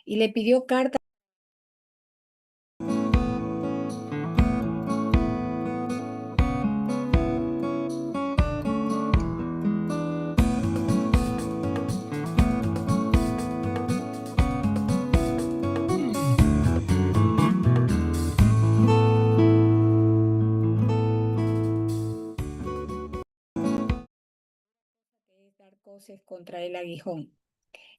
y le pidió carta de dar coces contra el aguijón.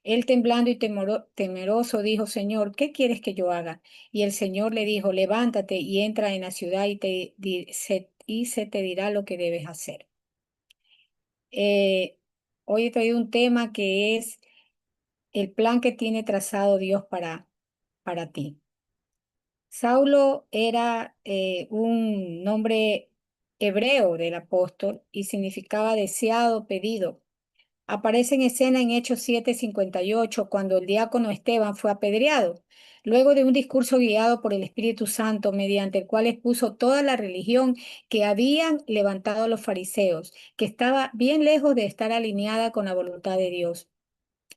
Él temblando y temeroso dijo, Señor, ¿qué quieres que yo haga? Y el Señor le dijo, levántate y entra en la ciudad y se te dirá lo que debes hacer. Eh, Hoy he traído un tema que es el plan que tiene trazado Dios para ti. Saulo era un nombre hebreo del apóstol y significaba deseado, pedido. Aparece en escena en Hechos 7:58, cuando el diácono Esteban fue apedreado, luego de un discurso guiado por el Espíritu Santo, mediante el cual expuso toda la religión que habían levantado los fariseos, que estaba bien lejos de estar alineada con la voluntad de Dios.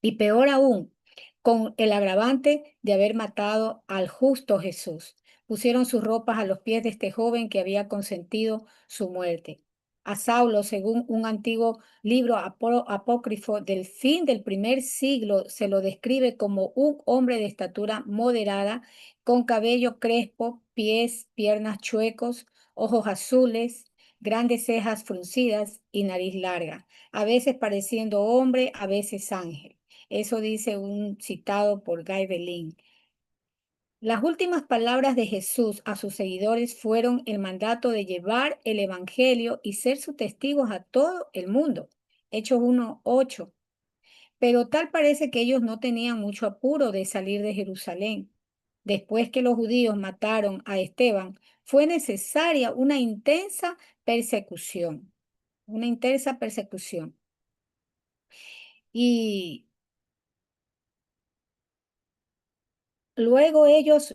Y peor aún, con el agravante de haber matado al justo Jesús. Pusieron sus ropas a los pies de este joven que había consentido su muerte. A Saulo, según un antiguo libro apócrifo del fin del primer siglo, se lo describe como un hombre de estatura moderada, con cabello crespo, pies, piernas chuecos, ojos azules, grandes cejas fruncidas y nariz larga, a veces pareciendo hombre, a veces ángel. Eso dice un citado por Guy Belin. Las últimas palabras de Jesús a sus seguidores fueron el mandato de llevar el Evangelio y ser sus testigos a todo el mundo. Hechos 1:8. Pero tal parece que ellos no tenían mucho apuro de salir de Jerusalén. Después que los judíos mataron a Esteban, fue necesaria una intensa persecución. Y luego ellos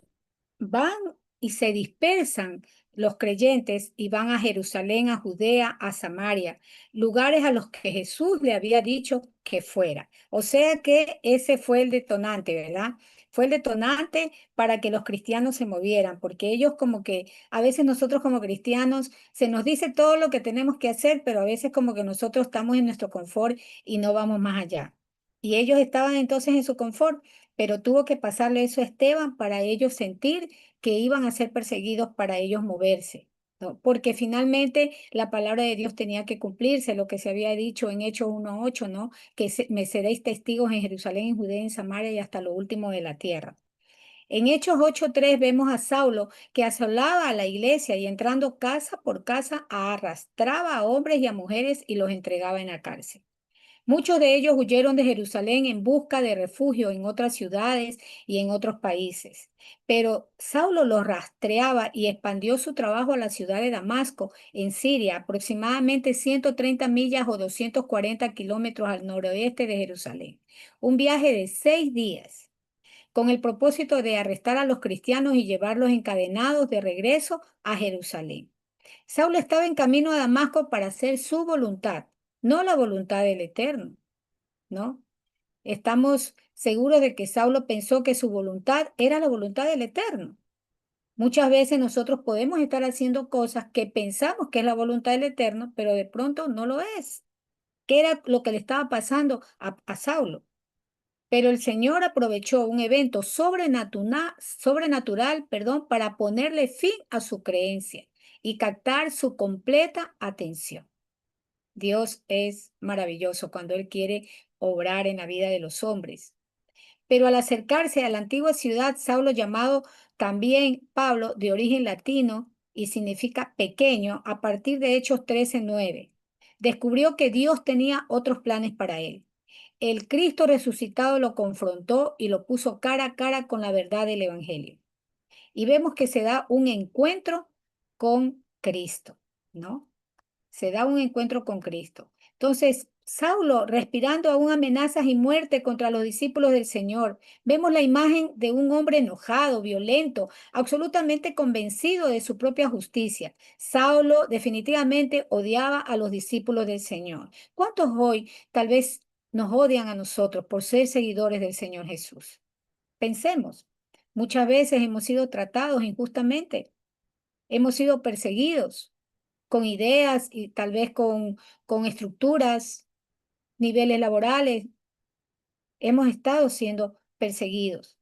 van y se dispersan los creyentes y van a Jerusalén, a Judea, a Samaria, lugares a los que Jesús le había dicho que fuera. O sea que ese fue el detonante, ¿verdad? Fue el detonante para que los cristianos se movieran, porque ellos como que a veces nosotros como cristianos se nos dice todo lo que tenemos que hacer, pero a veces como que nosotros estamos en nuestro confort y no vamos más allá. Y ellos estaban entonces en su confort, pero tuvo que pasarle eso a Esteban para ellos sentir que iban a ser perseguidos, para ellos moverse, ¿no? Porque finalmente la palabra de Dios tenía que cumplirse, lo que se había dicho en Hechos 1:8, ¿no? Que me seréis testigos en Jerusalén, en Judea, en Samaria y hasta lo último de la tierra. En Hechos 8:3 vemos a Saulo que asolaba a la iglesia y entrando casa por casa arrastraba a hombres y a mujeres y los entregaba en la cárcel. Muchos de ellos huyeron de Jerusalén en busca de refugio en otras ciudades y en otros países. Pero Saulo los rastreaba y expandió su trabajo a la ciudad de Damasco, en Siria, aproximadamente 130 millas o 240 kilómetros al noroeste de Jerusalén. Un viaje de 6 días, con el propósito de arrestar a los cristianos y llevarlos encadenados de regreso a Jerusalén. Saulo estaba en camino a Damasco para hacer su voluntad, no la voluntad del Eterno, ¿no? Estamos seguros de que Saulo pensó que su voluntad era la voluntad del Eterno. Muchas veces nosotros podemos estar haciendo cosas que pensamos que es la voluntad del Eterno, pero de pronto no lo es. ¿Qué era lo que le estaba pasando a Saulo? Pero el Señor aprovechó un evento sobrenatural, perdón, para ponerle fin a su creencia y captar su completa atención. Dios es maravilloso cuando Él quiere obrar en la vida de los hombres. Pero al acercarse a la antigua ciudad, Saulo, llamado también Pablo, de origen latino y significa pequeño, a partir de Hechos 13:9, descubrió que Dios tenía otros planes para él. El Cristo resucitado lo confrontó y lo puso cara a cara con la verdad del Evangelio. Y vemos que se da un encuentro con Cristo, ¿no? Se da un encuentro con Cristo. Entonces, Saulo, respirando aún amenazas y muerte contra los discípulos del Señor, vemos la imagen de un hombre enojado, violento, absolutamente convencido de su propia justicia. Saulo definitivamente odiaba a los discípulos del Señor. ¿Cuántos hoy tal vez nos odian a nosotros por ser seguidores del Señor Jesús? Pensemos, muchas veces hemos sido tratados injustamente, hemos sido perseguidos con ideas y tal vez con estructuras, niveles laborales, hemos estado siendo perseguidos.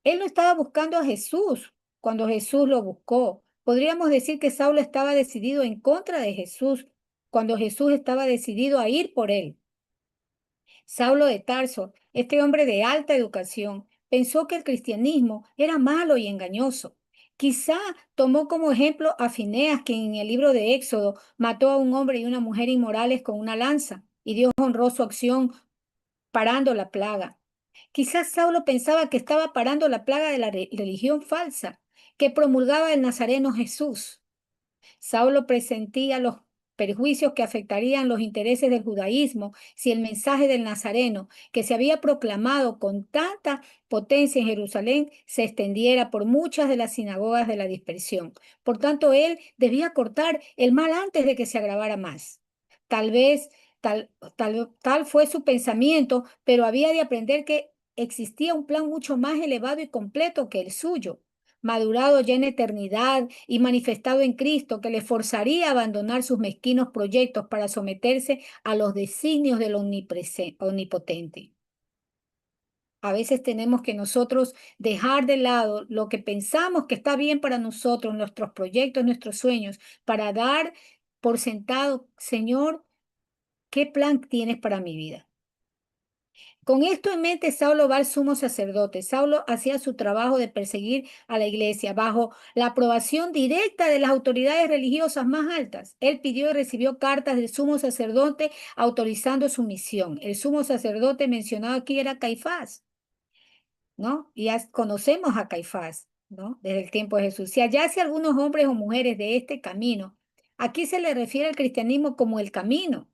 Él no estaba buscando a Jesús cuando Jesús lo buscó. Podríamos decir que Saulo estaba decidido en contra de Jesús cuando Jesús estaba decidido a ir por él. Saulo de Tarso, este hombre de alta educación, pensó que el cristianismo era malo y engañoso. Quizá tomó como ejemplo a Fineas, quien en el libro de Éxodo mató a un hombre y una mujer inmorales con una lanza, y Dios honró su acción parando la plaga. Quizás Saulo pensaba que estaba parando la plaga de la religión falsa que promulgaba el nazareno Jesús. Saulo presentía los perjuicios que afectarían los intereses del judaísmo si el mensaje del Nazareno, que se había proclamado con tanta potencia en Jerusalén, se extendiera por muchas de las sinagogas de la dispersión. Por tanto, él debía cortar el mal antes de que se agravara más. Tal vez tal fue su pensamiento, pero había de aprender que existía un plan mucho más elevado y completo que el suyo, madurado ya en eternidad y manifestado en Cristo, que le forzaría a abandonar sus mezquinos proyectos para someterse a los designios del omnipotente. A veces tenemos que nosotros dejar de lado lo que pensamos que está bien para nosotros, nuestros proyectos, nuestros sueños, para dar por sentado, Señor, ¿qué plan tienes para mi vida? Con esto en mente, Saulo va al sumo sacerdote. Saulo hacía su trabajo de perseguir a la iglesia bajo la aprobación directa de las autoridades religiosas más altas. Él pidió y recibió cartas del sumo sacerdote autorizando su misión. El sumo sacerdote mencionado aquí era Caifás, ¿no? Y ya conocemos a Caifás, ¿no? Desde el tiempo de Jesús. Si hallase algunos hombres o mujeres de este camino, aquí se le refiere al cristianismo como el camino.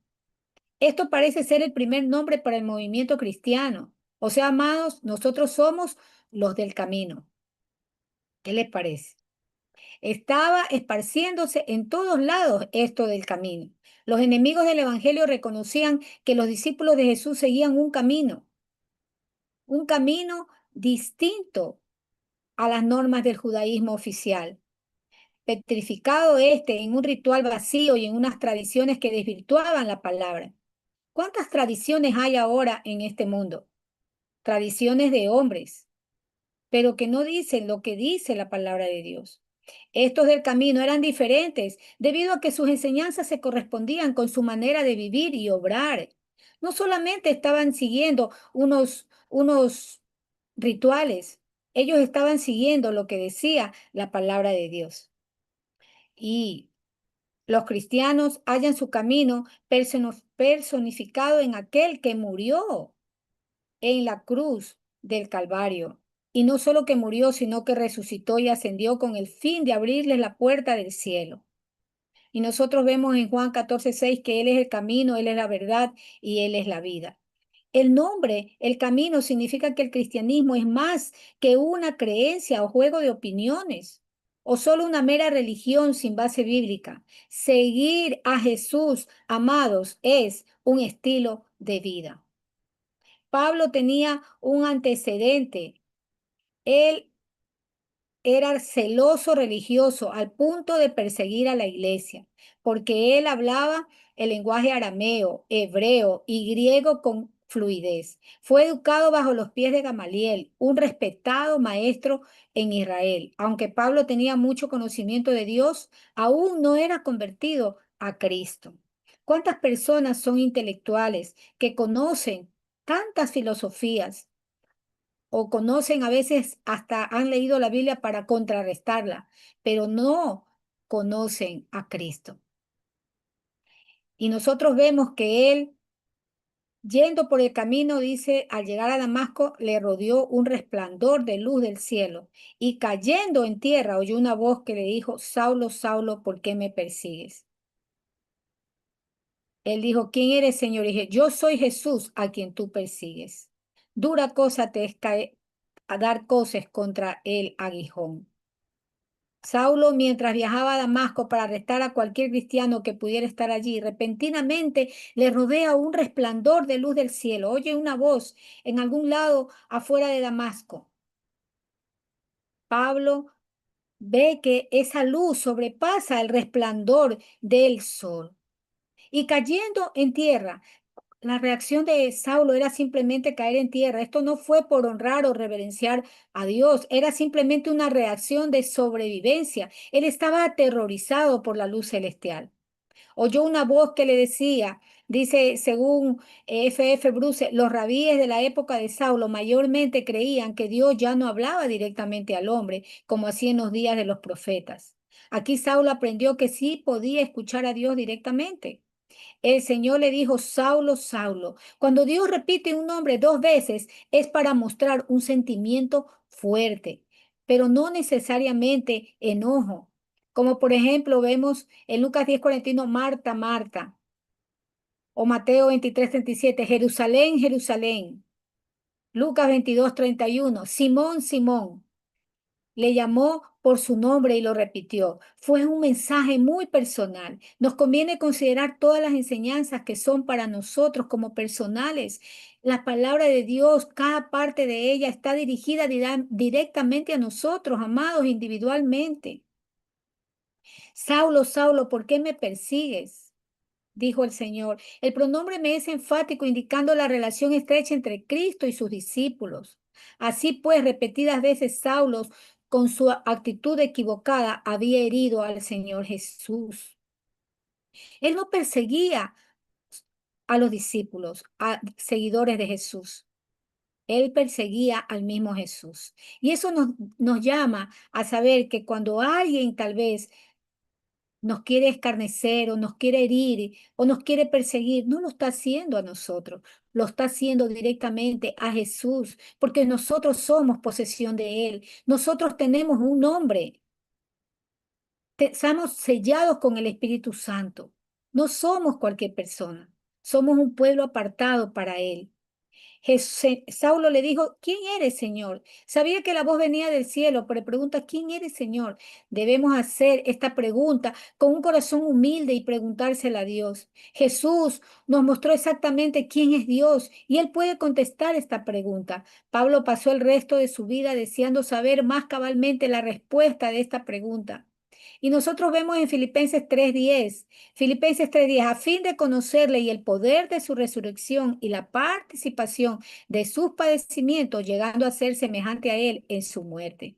Esto parece ser el primer nombre para el movimiento cristiano. O sea, amados, nosotros somos los del camino. ¿Qué les parece? Estaba esparciéndose en todos lados esto del camino. Los enemigos del Evangelio reconocían que los discípulos de Jesús seguían un camino distinto a las normas del judaísmo oficial. Petrificado este en un ritual vacío y en unas tradiciones que desvirtuaban la palabra. ¿Cuántas tradiciones hay ahora en este mundo? Tradiciones de hombres, pero que no dicen lo que dice la palabra de Dios. Estos del camino eran diferentes debido a que sus enseñanzas se correspondían con su manera de vivir y obrar. No solamente estaban siguiendo unos rituales, ellos estaban siguiendo lo que decía la palabra de Dios. Y los cristianos hallan su camino personificado en aquel que murió en la cruz del Calvario. Y no solo que murió, sino que resucitó y ascendió con el fin de abrirles la puerta del cielo. Y nosotros vemos en Juan 14:6 que Él es el camino, Él es la verdad y Él es la vida. El nombre, el camino, significa que el cristianismo es más que una creencia o juego de opiniones o solo una mera religión sin base bíblica. Seguir a Jesús, amados, es un estilo de vida. Pablo tenía un antecedente. Él era celoso religioso al punto de perseguir a la iglesia, porque él hablaba el lenguaje arameo, hebreo y griego con fluidez. Fue educado bajo los pies de Gamaliel, un respetado maestro en Israel. Aunque Pablo tenía mucho conocimiento de Dios, aún no era convertido a Cristo. ¿Cuántas personas son intelectuales que conocen tantas filosofías o conocen a veces hasta han leído la Biblia para contrarrestarla, pero no conocen a Cristo? Y nosotros vemos que él, yendo por el camino, dice, al llegar a Damasco, le rodeó un resplandor de luz del cielo, y cayendo en tierra oyó una voz que le dijo, Saulo, Saulo, ¿por qué me persigues? Él dijo, ¿quién eres, Señor? Y dije, yo soy Jesús a quien tú persigues. Dura cosa te es caer, a dar coces contra el aguijón. Saulo, mientras viajaba a Damasco para arrestar a cualquier cristiano que pudiera estar allí, repentinamente le rodea un resplandor de luz del cielo. Oye una voz en algún lado afuera de Damasco. Pablo ve que esa luz sobrepasa el resplandor del sol. Y cayendo en tierra, la reacción de Saulo era simplemente caer en tierra. Esto no fue por honrar o reverenciar a Dios, era simplemente una reacción de sobrevivencia. Él estaba aterrorizado por la luz celestial. Oyó una voz que le decía, dice según F. Bruce, los rabíes de la época de Saulo mayormente creían que Dios ya no hablaba directamente al hombre, como hacía en los días de los profetas. Aquí Saulo aprendió que sí podía escuchar a Dios directamente. El Señor le dijo, Saulo, Saulo. Cuando Dios repite un nombre dos veces es para mostrar un sentimiento fuerte, pero no necesariamente enojo. Como por ejemplo vemos en Lucas 10:41, Marta, Marta, o Mateo 23:37, Jerusalén, Jerusalén. Lucas 22:31, Simón, Simón. Le llamó por su nombre y lo repitió. Fue un mensaje muy personal. Nos conviene considerar todas las enseñanzas que son para nosotros como personales. La palabra de Dios, cada parte de ella está dirigida directamente a nosotros, amados individualmente. Saulo, Saulo, ¿por qué me persigues? Dijo el Señor. El pronombre me es enfático, indicando la relación estrecha entre Cristo y sus discípulos. Así pues, repetidas veces Saulo, con su actitud equivocada, había herido al Señor Jesús. Él no perseguía a los discípulos, a seguidores de Jesús. Él perseguía al mismo Jesús. Y eso nos llama a saber que cuando alguien tal vez nos quiere escarnecer o nos quiere herir o nos quiere perseguir, no lo está haciendo a nosotros, lo está haciendo directamente a Jesús, porque nosotros somos posesión de Él, nosotros tenemos un nombre, estamos sellados con el Espíritu Santo, no somos cualquier persona, somos un pueblo apartado para Él. Saulo le dijo, ¿quién eres, Señor? Sabía que la voz venía del cielo, pero le pregunta, ¿quién eres, Señor? Debemos hacer esta pregunta con un corazón humilde y preguntársela a Dios. Jesús nos mostró exactamente quién es Dios y Él puede contestar esta pregunta. Pablo pasó el resto de su vida deseando saber más cabalmente la respuesta de esta pregunta. Y nosotros vemos en Filipenses 3:10, a fin de conocerle y el poder de su resurrección y la participación de sus padecimientos, llegando a ser semejante a él en su muerte.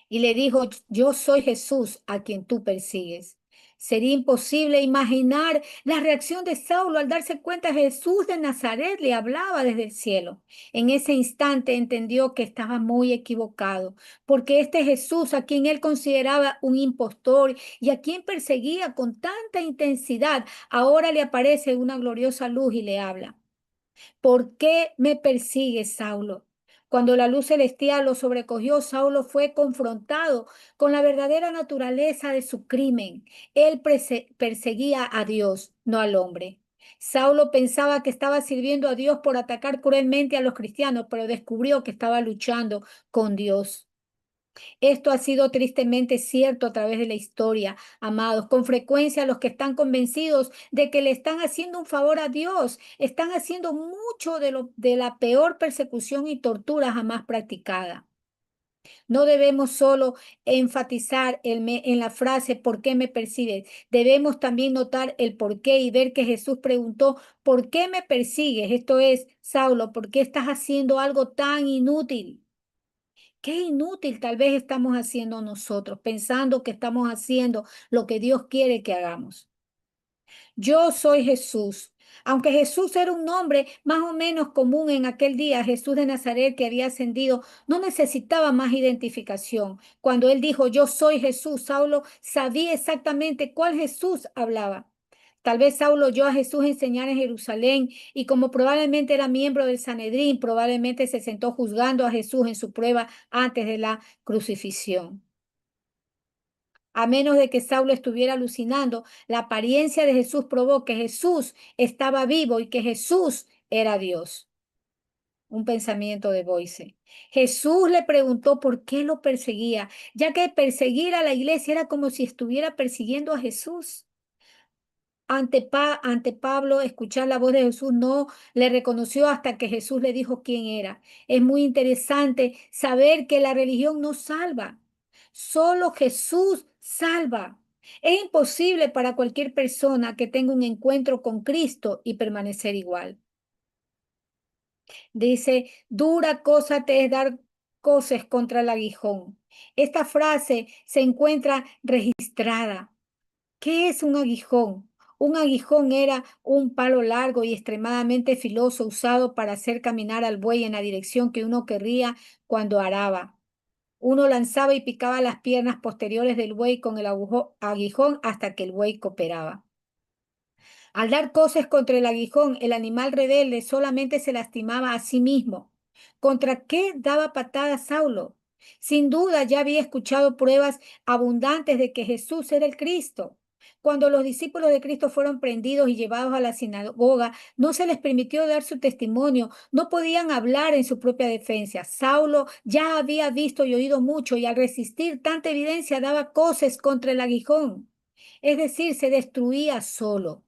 Y le dijo, yo soy Jesús a quien tú persigues. Sería imposible imaginar la reacción de Saulo al darse cuenta que Jesús de Nazaret le hablaba desde el cielo. En ese instante entendió que estaba muy equivocado, porque este Jesús a quien él consideraba un impostor y a quien perseguía con tanta intensidad, ahora le aparece una gloriosa luz y le habla. ¿Por qué me persigues, Saulo? Cuando la luz celestial lo sobrecogió, Saulo fue confrontado con la verdadera naturaleza de su crimen. Él perseguía a Dios, no al hombre. Saulo pensaba que estaba sirviendo a Dios por atacar cruelmente a los cristianos, pero descubrió que estaba luchando con Dios. Esto ha sido tristemente cierto a través de la historia, amados. Con frecuencia los que están convencidos de que le están haciendo un favor a Dios, están haciendo mucho de la peor persecución y tortura jamás practicada. No debemos solo enfatizar en la frase ¿por qué me persigues? Debemos también notar el por qué y ver que Jesús preguntó ¿por qué me persigues? Esto es, Saulo, ¿por qué estás haciendo algo tan inútil? Qué inútil tal vez estamos haciendo nosotros, pensando que estamos haciendo lo que Dios quiere que hagamos. Yo soy Jesús. Aunque Jesús era un nombre más o menos común en aquel día, Jesús de Nazaret que había ascendido no necesitaba más identificación. Cuando él dijo, yo soy Jesús, Saulo sabía exactamente cuál Jesús hablaba. Tal vez Saulo oyó a Jesús enseñar en Jerusalén y como probablemente era miembro del Sanedrín, probablemente se sentó juzgando a Jesús en su prueba antes de la crucifixión. A menos de que Saulo estuviera alucinando, la apariencia de Jesús probó que Jesús estaba vivo y que Jesús era Dios. Un pensamiento de Boyce. Jesús le preguntó por qué lo perseguía, ya que perseguir a la iglesia era como si estuviera persiguiendo a Jesús. ante Pablo, escuchar la voz de Jesús, no le reconoció hasta que Jesús le dijo quién era. Es muy interesante saber que la religión no salva, solo Jesús salva. Es imposible para cualquier persona que tenga un encuentro con Cristo y permanecer igual. Dice, dura cosa te es dar coces contra el aguijón. Esta frase se encuentra registrada. ¿Qué es un aguijón? Un aguijón era un palo largo y extremadamente filoso usado para hacer caminar al buey en la dirección que uno querría cuando araba. Uno lanzaba y picaba las piernas posteriores del buey con el aguijón hasta que el buey cooperaba. Al dar coces contra el aguijón, el animal rebelde solamente se lastimaba a sí mismo. ¿Contra qué daba patadas Saulo? Sin duda ya había escuchado pruebas abundantes de que Jesús era el Cristo. Cuando los discípulos de Cristo fueron prendidos y llevados a la sinagoga, no se les permitió dar su testimonio, no podían hablar en su propia defensa. Saulo ya había visto y oído mucho y al resistir tanta evidencia daba coces contra el aguijón. Es decir, se destruía solo.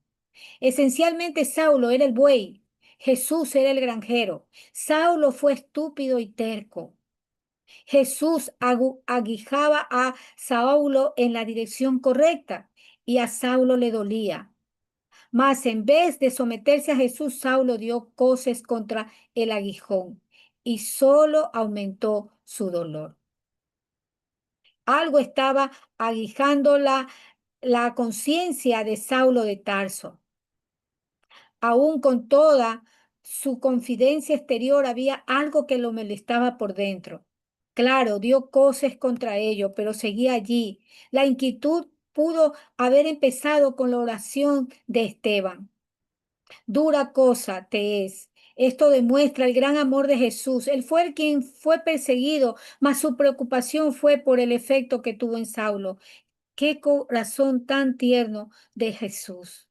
Esencialmente Saulo era el buey, Jesús era el granjero. Saulo fue estúpido y terco. Jesús aguijaba a Saulo en la dirección correcta y a Saulo le dolía. Mas en vez de someterse a Jesús, Saulo dio coces contra el aguijón y solo aumentó su dolor. Algo estaba aguijando la conciencia de Saulo de Tarso. Aún con toda su confidencia exterior, había algo que lo molestaba por dentro. Claro, dio coces contra ello, pero seguía allí. La inquietud pudo haber empezado con la oración de Esteban. Dura cosa te es. Esto demuestra el gran amor de Jesús. Él fue el quien fue perseguido, mas su preocupación fue por el efecto que tuvo en Saulo. Qué corazón tan tierno de Jesús.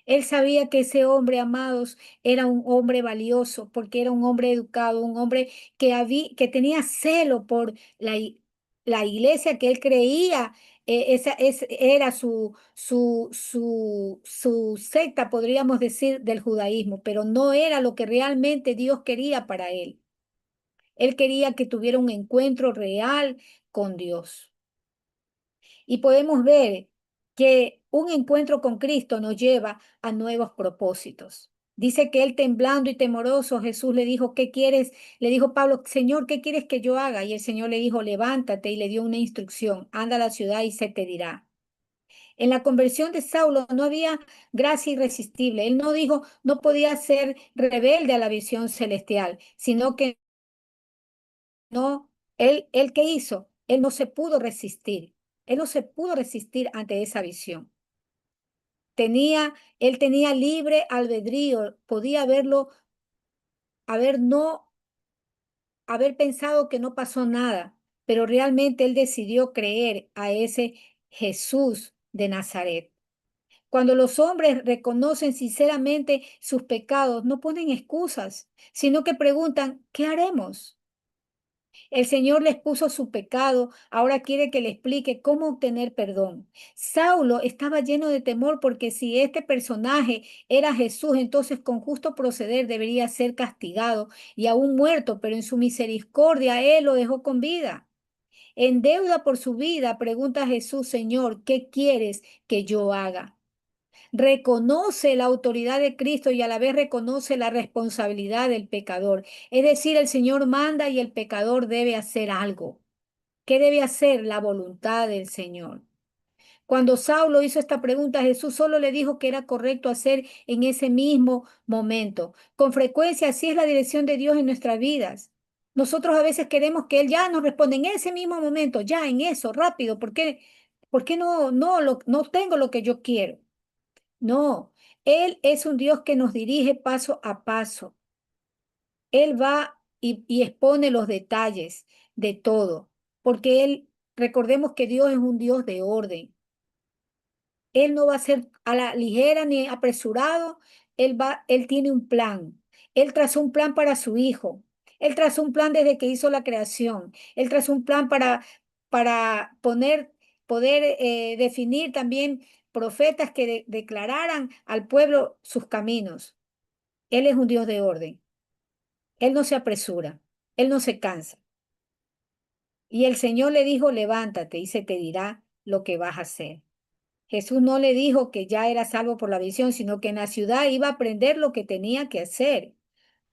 Él sabía que ese hombre, amados, era un hombre valioso, porque era un hombre educado, un hombre que tenía celo por la iglesia que él creía. Era su secta, podríamos decir, del judaísmo, pero no era lo que realmente Dios quería para él. Él quería que tuviera un encuentro real con Dios. Y podemos ver que un encuentro con Cristo nos lleva a nuevos propósitos. Dice que él temblando y temoroso, Jesús le dijo, ¿qué quieres? Le dijo Pablo, Señor, ¿qué quieres que yo haga? Y el Señor le dijo, levántate y le dio una instrucción, anda a la ciudad y se te dirá. En la conversión de Saulo no había gracia irresistible. Él no dijo, no podía ser rebelde a la visión celestial, sino que no, él ¿qué hizo? Él no se pudo resistir. Él no se pudo resistir ante esa visión. Él tenía libre albedrío, podía no, haber pensado que no pasó nada, pero realmente él decidió creer a ese Jesús de Nazaret. Cuando los hombres reconocen sinceramente sus pecados, no ponen excusas, sino que preguntan, ¿qué haremos? El Señor les puso su pecado, ahora quiere que le explique cómo obtener perdón. Saulo estaba lleno de temor porque si este personaje era Jesús, entonces con justo proceder debería ser castigado y aún muerto, pero en su misericordia Él lo dejó con vida. En deuda por su vida, pregunta a Jesús, Señor, ¿qué quieres que yo haga? Reconoce la autoridad de Cristo y a la vez reconoce la responsabilidad del pecador. Es decir, el Señor manda y el pecador debe hacer algo. ¿Qué debe hacer? La voluntad del Señor. Cuando Saulo hizo esta pregunta, Jesús solo le dijo que era correcto hacer en ese mismo momento. Con frecuencia, así es la dirección de Dios en nuestras vidas. Nosotros a veces queremos que Él ya nos responda en ese mismo momento, ya en eso, rápido. ¿Por qué no tengo lo que yo quiero? No, Él es un Dios que nos dirige paso a paso. Él va y expone los detalles de todo, porque recordemos que Dios es un Dios de orden. Él no va a ser a la ligera ni apresurado. Él tiene un plan. Él trazó un plan para su hijo. Él trazó un plan desde que hizo la creación. Él trazó un plan para poder definir también profetas que declararan al pueblo sus caminos. Él es un Dios de orden. Él no se apresura. Él no se cansa. Y el Señor le dijo, levántate y se te dirá lo que vas a hacer. Jesús no le dijo que ya era salvo por la visión, sino que en la ciudad iba a aprender lo que tenía que hacer,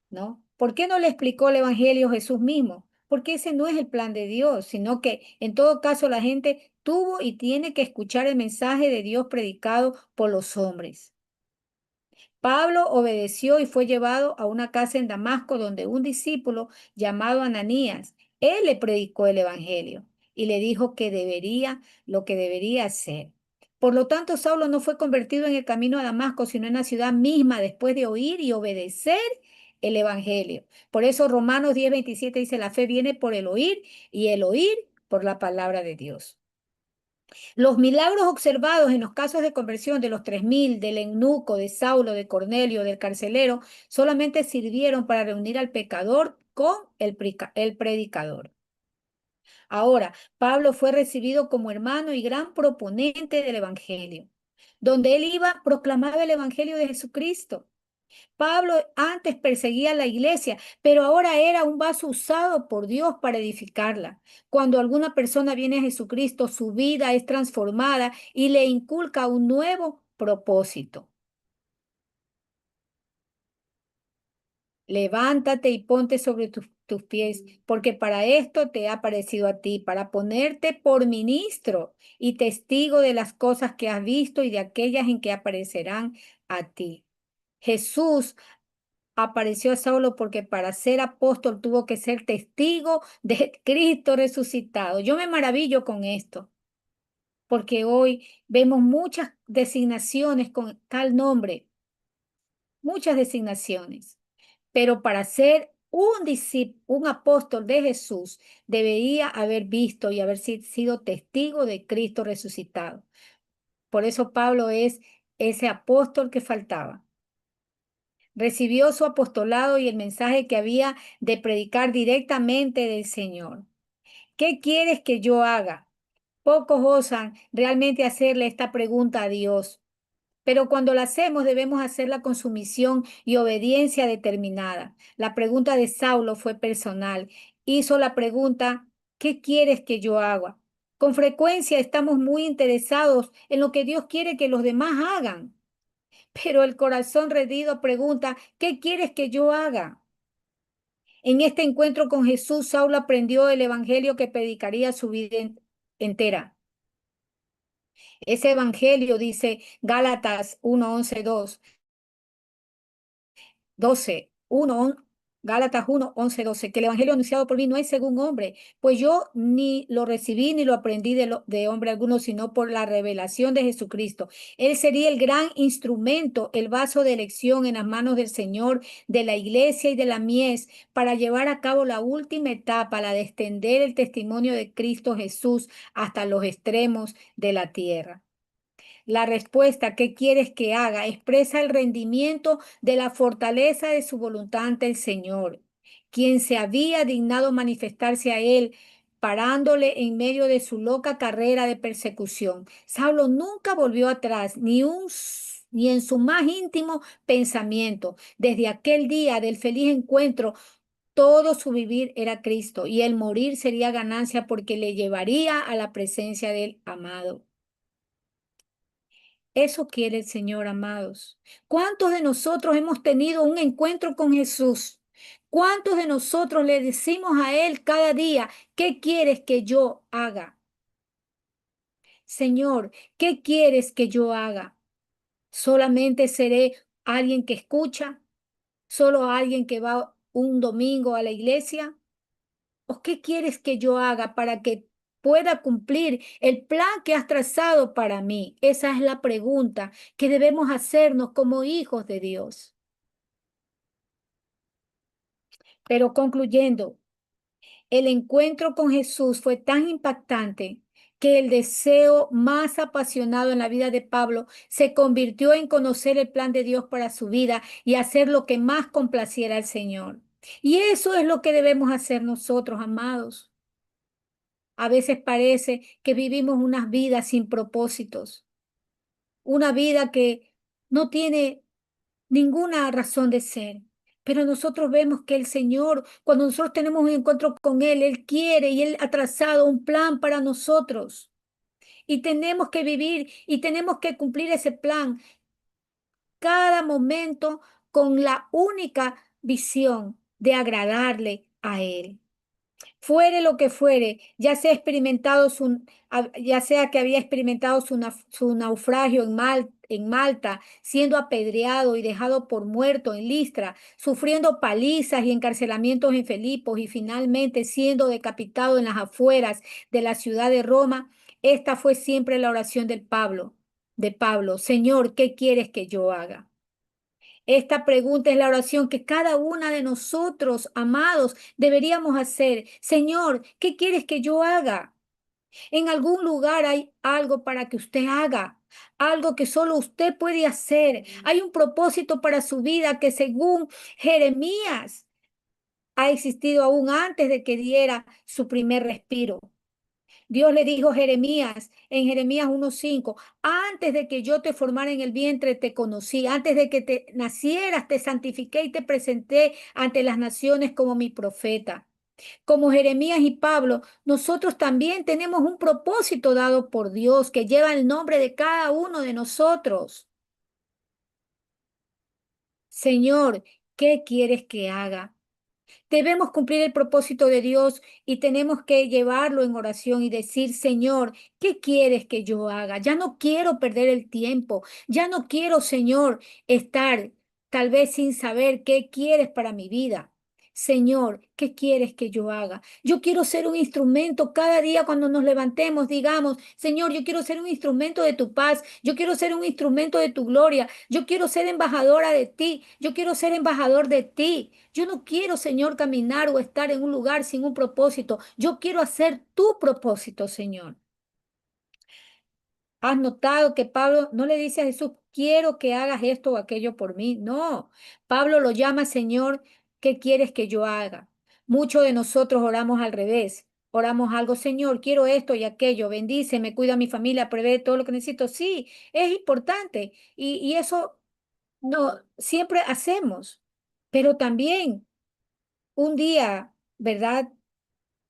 ¿no? ¿Por qué no le explicó el Evangelio Jesús mismo? Porque ese no es el plan de Dios, sino que en todo caso la gente tuvo y tiene que escuchar el mensaje de Dios predicado por los hombres. Pablo obedeció y fue llevado a una casa en Damasco donde un discípulo llamado Ananías, él le predicó el evangelio y le dijo que debería lo que debería hacer. Por lo tanto, Saulo no fue convertido en el camino a Damasco, sino en la ciudad misma después de oír y obedecer el evangelio. Por eso Romanos 10:27 dice, la fe viene por el oír y el oír por la palabra de Dios. Los milagros observados en los casos de conversión de los 3000, del eunuco, de Saulo, de Cornelio, del carcelero, solamente sirvieron para reunir al pecador con el predicador. Ahora, Pablo fue recibido como hermano y gran proponente del Evangelio. Donde él iba, proclamaba el Evangelio de Jesucristo. Pablo antes perseguía a la iglesia, pero ahora era un vaso usado por Dios para edificarla. Cuando alguna persona viene a Jesucristo, su vida es transformada y le inculca un nuevo propósito. Levántate y ponte sobre tus pies, porque para esto te ha parecido a ti, para ponerte por ministro y testigo de las cosas que has visto y de aquellas en que aparecerán a ti. Jesús apareció a Saulo porque para ser apóstol tuvo que ser testigo de Cristo resucitado. Yo me maravillo con esto, porque hoy vemos muchas designaciones con tal nombre, muchas designaciones, pero para ser un discípulo, un apóstol de Jesús, debería haber visto y haber sido testigo de Cristo resucitado. Por eso Pablo es ese apóstol que faltaba. Recibió su apostolado y el mensaje que había de predicar directamente del Señor. ¿Qué quieres que yo haga? Pocos osan realmente hacerle esta pregunta a Dios, pero cuando la hacemos debemos hacerla con sumisión y obediencia determinada. La pregunta de Saulo fue personal. Hizo la pregunta, ¿qué quieres que yo haga? Con frecuencia estamos muy interesados en lo que Dios quiere que los demás hagan. Pero el corazón rendido pregunta, ¿qué quieres que yo haga? En este encuentro con Jesús, Saulo aprendió el evangelio que predicaría su vida entera. Ese evangelio dice Gálatas 1:11-2. 12, 1, Gálatas 1:11-12, que el evangelio anunciado por mí no es según hombre, pues yo ni lo recibí ni lo aprendí de hombre alguno, sino por la revelación de Jesucristo. Él sería el gran instrumento, el vaso de elección en las manos del Señor, de la iglesia y de la mies, para llevar a cabo la última etapa, la de extender el testimonio de Cristo Jesús hasta los extremos de la tierra. La respuesta, ¿qué quieres que haga? Expresa el rendimiento de la fortaleza de su voluntad ante el Señor, quien se había dignado manifestarse a él, parándole en medio de su loca carrera de persecución. Saulo nunca volvió atrás, ni en su más íntimo pensamiento. Desde aquel día del feliz encuentro, todo su vivir era Cristo y el morir sería ganancia porque le llevaría a la presencia del amado. Eso quiere el Señor, amados. ¿Cuántos de nosotros hemos tenido un encuentro con Jesús? ¿Cuántos de nosotros le decimos a Él cada día, ¿qué quieres que yo haga? Señor, ¿qué quieres que yo haga? ¿Solamente seré alguien que escucha? ¿Solo alguien que va un domingo a la iglesia? ¿O qué quieres que yo haga para que pueda cumplir el plan que has trazado para mí? Esa es la pregunta que debemos hacernos como hijos de Dios. Pero concluyendo, el encuentro con Jesús fue tan impactante que el deseo más apasionado en la vida de Pablo se convirtió en conocer el plan de Dios para su vida y hacer lo que más complaciera al Señor. Y eso es lo que debemos hacer nosotros, amados. A veces parece que vivimos unas vidas sin propósitos. una vida que no tiene ninguna razón de ser. Pero nosotros vemos que el Señor, cuando nosotros tenemos un encuentro con Él quiere y Él ha trazado un plan para nosotros. Y tenemos que vivir y tenemos que cumplir ese plan cada momento con la única visión de agradarle a Él. Fuere lo que fuere, ya sea que había experimentado su naufragio en Malta, siendo apedreado y dejado por muerto en Listra, sufriendo palizas y encarcelamientos en Filipos y finalmente siendo decapitado en las afueras de la ciudad de Roma, esta fue siempre la oración de Pablo, Señor, ¿qué quieres que yo haga? Esta pregunta es la oración que cada una de nosotros, amados, deberíamos hacer. Señor, ¿qué quieres que yo haga? En algún lugar hay algo para que usted haga, algo que solo usted puede hacer. Hay un propósito para su vida que según Jeremías ha existido aún antes de que diera su primer respiro. Dios le dijo a Jeremías en Jeremías 1:5, antes de que yo te formara en el vientre te conocí, antes de que te nacieras te santifiqué y te presenté ante las naciones como mi profeta. Como Jeremías y Pablo, nosotros también tenemos un propósito dado por Dios que lleva el nombre de cada uno de nosotros. Señor, ¿qué quieres que haga? Debemos cumplir el propósito de Dios y tenemos que llevarlo en oración y decir, Señor, ¿qué quieres que yo haga? Ya no quiero perder el tiempo, ya no quiero, Señor, estar tal vez sin saber qué quieres para mi vida. Señor, ¿qué quieres que yo haga? Yo quiero ser un instrumento cada día cuando nos levantemos, digamos, Señor, yo quiero ser un instrumento de tu paz, yo quiero ser un instrumento de tu gloria, yo quiero ser embajadora de ti, yo quiero ser embajador de ti. Yo no quiero, Señor, caminar o estar en un lugar sin un propósito. Yo quiero hacer tu propósito, Señor. ¿Has notado que Pablo no le dice a Jesús, quiero que hagas esto o aquello por mí? No, Pablo lo llama, Señor, ¿qué quieres que yo haga? Muchos de nosotros oramos al revés. Oramos algo, Señor, quiero esto y aquello, bendíceme, cuida a mi familia, prevé todo lo que necesito. Sí, es importante y eso no siempre hacemos, pero también un día, ¿verdad?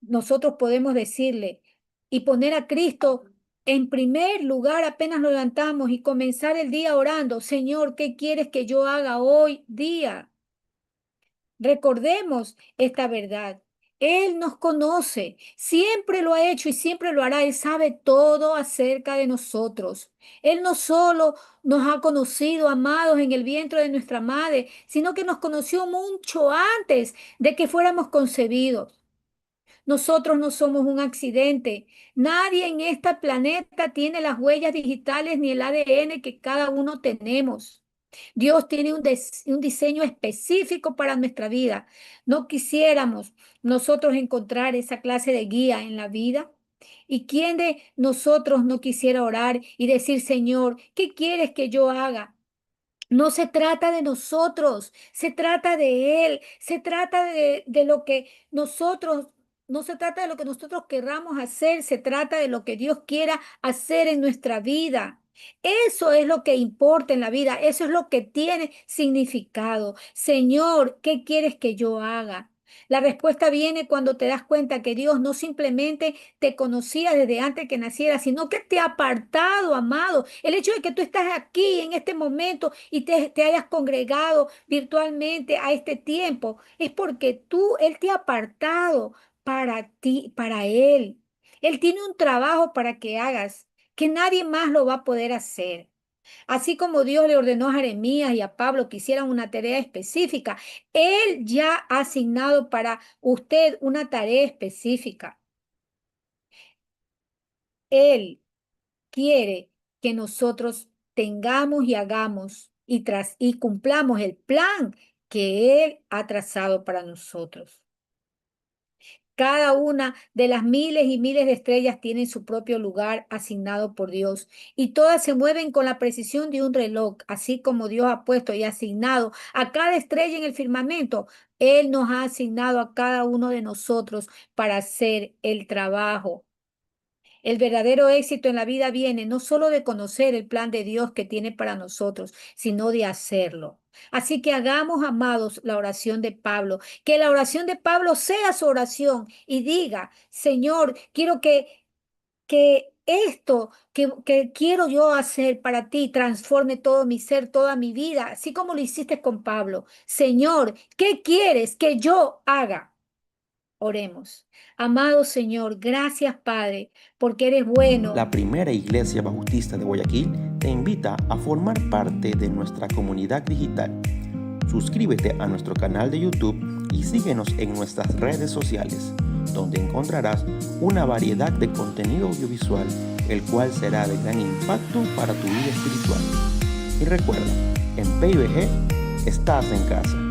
Nosotros podemos decirle y poner a Cristo en primer lugar apenas nos levantamos y comenzar el día orando, Señor, ¿qué quieres que yo haga hoy día? Recordemos esta verdad. Él nos conoce, siempre lo ha hecho y siempre lo hará. Él sabe todo acerca de nosotros. Él no solo nos ha conocido, amados en el vientre de nuestra madre, sino que nos conoció mucho antes de que fuéramos concebidos. Nosotros no somos un accidente. Nadie en este planeta tiene las huellas digitales ni el ADN que cada uno tenemos. Dios tiene un diseño específico para nuestra vida. No quisiéramos nosotros encontrar esa clase de guía en la vida. ¿Y quién de nosotros no quisiera orar y decir, Señor, ¿qué quieres que yo haga? No se trata de nosotros, se trata de Él, se trata de lo que nosotros, no se trata de lo que nosotros querramos hacer, se trata de lo que Dios quiera hacer en nuestra vida. Eso es lo que importa en la vida, eso es lo que tiene significado. Señor, ¿qué quieres que yo haga? La respuesta viene cuando te das cuenta que Dios no simplemente te conocía desde antes que nacieras, sino que te ha apartado, amado. El hecho de que tú estás aquí en este momento y te hayas congregado virtualmente a este tiempo es porque Él te ha apartado para ti, para Él. Él tiene un trabajo para que hagas que nadie más lo va a poder hacer. Así como Dios le ordenó a Jeremías y a Pablo que hicieran una tarea específica, Él ya ha asignado para usted una tarea específica. Él quiere que nosotros tengamos y hagamos y cumplamos el plan que Él ha trazado para nosotros. Cada una de las miles y miles de estrellas tienen su propio lugar asignado por Dios y todas se mueven con la precisión de un reloj, así como Dios ha puesto y asignado a cada estrella en el firmamento. Él nos ha asignado a cada uno de nosotros para hacer el trabajo. El verdadero éxito en la vida viene no solo de conocer el plan de Dios que tiene para nosotros, sino de hacerlo. Así que hagamos, amados, la oración de Pablo. Que la oración de Pablo sea su oración y diga, Señor, quiero que esto que quiero yo hacer para ti transforme todo mi ser, toda mi vida, así como lo hiciste con Pablo. Señor, ¿qué quieres que yo haga? Oremos. Amado Señor, gracias Padre, porque eres bueno. La Primera Iglesia Bautista de Guayaquil te invita a formar parte de nuestra comunidad digital. Suscríbete a nuestro canal de YouTube y síguenos en nuestras redes sociales, donde encontrarás una variedad de contenido audiovisual, el cual será de gran impacto para tu vida espiritual. Y recuerda, en PIBG estás en casa.